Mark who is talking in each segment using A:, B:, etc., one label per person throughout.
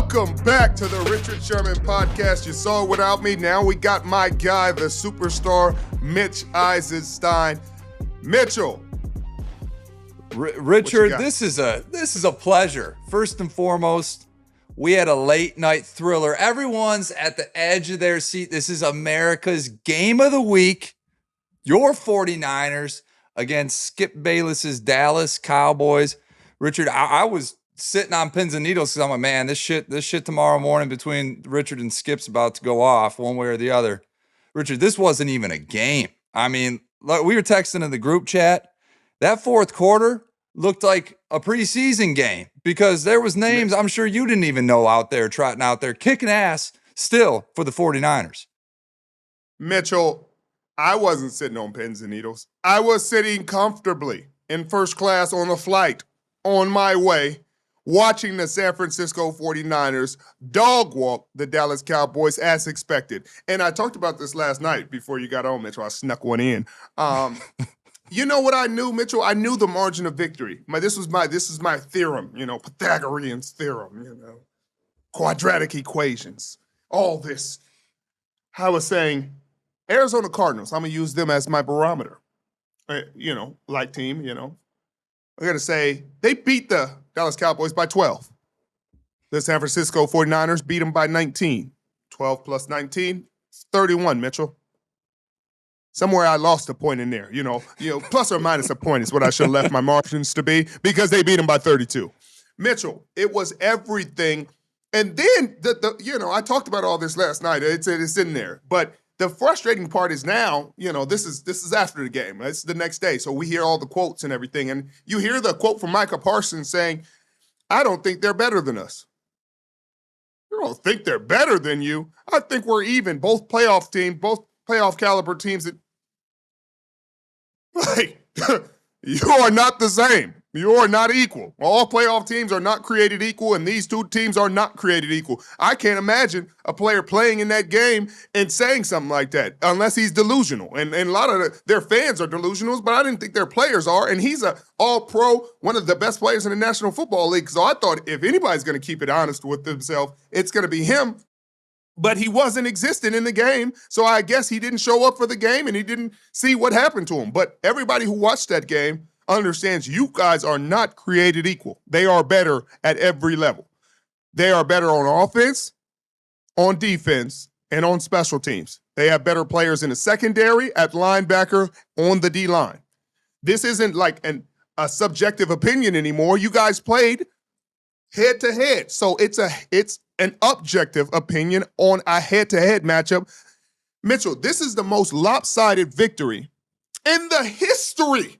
A: Welcome back to the Richard Sherman podcast. You saw it without me. Now we got my guy, the superstar, Mitch Eisenstein. Mitchell.
B: Richard, this is a pleasure. First and foremost, we had a late night thriller. Everyone's at the edge of their seat. This is America's game of the week. Your 49ers against Skip Bayless's Dallas Cowboys. Richard, I was sitting on pins and needles because I'm like, man, this shit tomorrow morning between Richard and Skip's about to go off one way or the other. Richard, this wasn't even a game. I mean, look, we were texting in the group chat. That fourth quarter looked like a preseason game because there was names I'm sure you didn't even know out there trotting out there, kicking ass still for the 49ers.
A: Mitchell, I wasn't sitting on pins and needles. I was sitting comfortably in first class on a flight on my way, watching the San Francisco 49ers dog walk the Dallas Cowboys as expected. And I talked about this last night before you got on, Mitchell. I snuck one in. You know what I knew, Mitchell? I knew the margin of victory. This is my theorem, Pythagorean's theorem, quadratic equations, all this. I was saying, Arizona Cardinals, I'm going to use them as my barometer. Like team, I'm going to say they beat the Dallas Cowboys by 12. The San Francisco 49ers beat them by 19. 12 plus 19, 31, Mitchell. Somewhere I lost a point in there, plus or minus a point is what I should have left my margins to be because they beat them by 32. Mitchell, it was everything. And then, I talked about all this last night. It's in there. But the frustrating part is now, this is after the game. It's the next day. So we hear all the quotes and everything. And you hear the quote from Micah Parsons saying, I don't think they're better than us. You don't think they're better than you. I think we're even. Both playoff teams, both playoff caliber teams that, you are not the same. You are not equal. All playoff teams are not created equal, and these two teams are not created equal. I can't imagine a player playing in that game and saying something like that unless he's delusional. And a lot of their fans are delusional, but I didn't think their players are. And he's an all-pro, one of the best players in the National Football League. So I thought if anybody's going to keep it honest with himself, it's going to be him. But he wasn't existent in the game, so I guess he didn't show up for the game and he didn't see what happened to him. But everybody who watched that game understands you guys are not created equal. They are better at every level. They are better on offense, on defense, and on special teams. They have better players in the secondary, at linebacker, on the D-line. This isn't like a subjective opinion anymore. You guys played head-to-head. So it's an objective opinion on a head-to-head matchup. Mitchell, this is the most lopsided victory in the history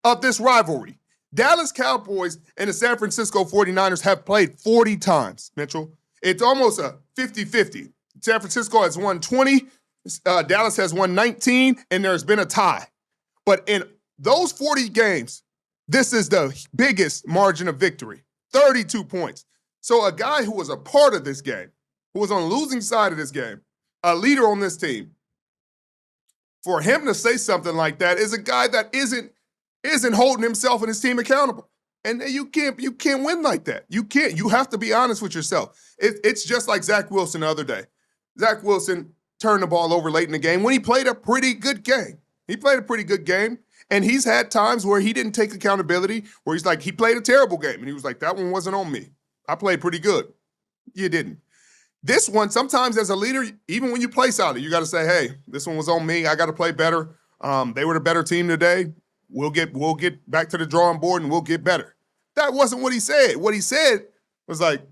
A: of this rivalry. Dallas Cowboys and the San Francisco 49ers have played 40 times, Mitchell. It's almost a 50-50. San Francisco has won 20, Dallas has won 19, and there's been a tie. But in those 40 games, this is the biggest margin of victory, 32 points. So a guy who was a part of this game, who was on the losing side of this game, a leader on this team, for him to say something like that is a guy that isn't holding himself and his team accountable. And you can't win like that. You can't. You have to be honest with yourself. It's just like Zach Wilson the other day. Zach Wilson turned the ball over late in the game when he played a pretty good game. He played a pretty good game, and he's had times where he didn't take accountability, where he's like, he played a terrible game, and he was like, that one wasn't on me. I played pretty good. You didn't. This one, sometimes as a leader, even when you play solid, you got to say, hey, this one was on me. I got to play better. They were the better team today. We'll get back to the drawing board and we'll get better. That wasn't what he said. What he said was like,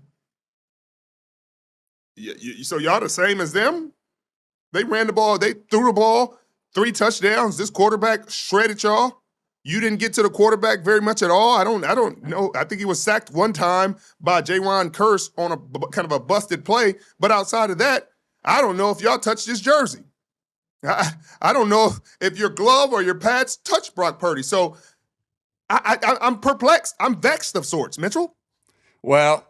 A: so y'all the same as them? They ran the ball. They threw the ball, 3 touchdowns. This quarterback shredded y'all. You didn't get to the quarterback very much at all. I don't know. I think he was sacked one time by Jaron Kearse on a kind of a busted play. But outside of that, I don't know if y'all touched his jersey. I don't know if your glove or your pads touched Brock Purdy. So I'm perplexed. I'm vexed of sorts, Mitchell.
B: Well,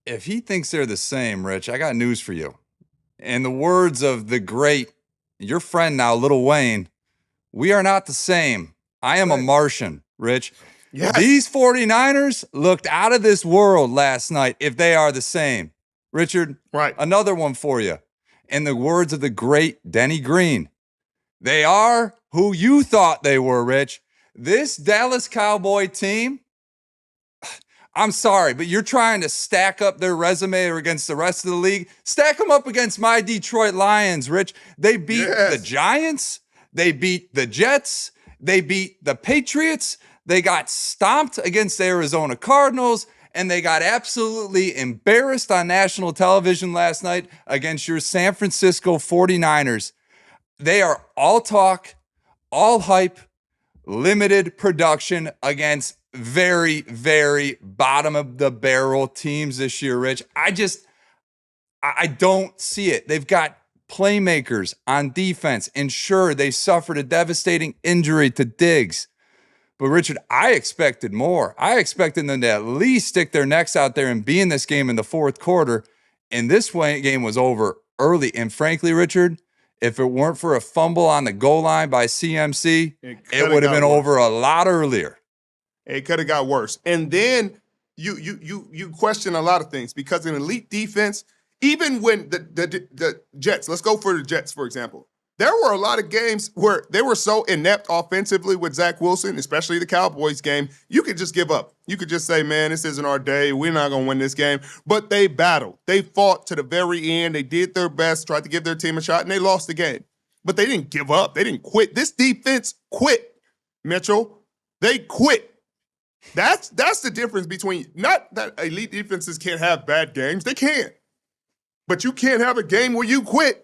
B: if he thinks they're the same, Rich, I got news for you. In the words of the great, your friend now, Lil Wayne, we are not the same. I am a Martian, Rich.
A: Yes.
B: These 49ers looked out of this world last night if they are the same. Richard,
A: Right.
B: another one for you. In the words of the great Denny Green, they are who you thought they were, Rich. This Dallas Cowboy team, I'm sorry, but you're trying to stack up their resume against the rest of the league. Stack them up against my Detroit Lions, Rich. They beat the Giants. They beat the Jets. They beat the Patriots. They got stomped against the Arizona Cardinals. And they got absolutely embarrassed on national television last night against your San Francisco 49ers. They are all talk, all hype, limited production against very, very bottom of the barrel teams this year, Rich. I don't see it. They've got playmakers on defense. And sure, they suffered a devastating injury to Diggs. But Richard, I expected more. I expected them to at least stick their necks out there and be in this game in the fourth quarter. And this game was over early. And frankly, Richard, if it weren't for a fumble on the goal line by CMC, it would have been over a lot earlier.
A: It could have got worse. And then you question a lot of things because an elite defense, even when the Jets, let's go for the Jets, for example. There were a lot of games where they were so inept offensively with Zach Wilson, especially the Cowboys game, you could just give up. You could just say, man, this isn't our day. We're not going to win this game. But they battled. They fought to the very end. They did their best, tried to give their team a shot, and they lost the game. But they didn't give up. They didn't quit. This defense quit, Mitchell. They quit. That's the difference between, not that elite defenses can't have bad games. They can. But you can't have a game where you quit.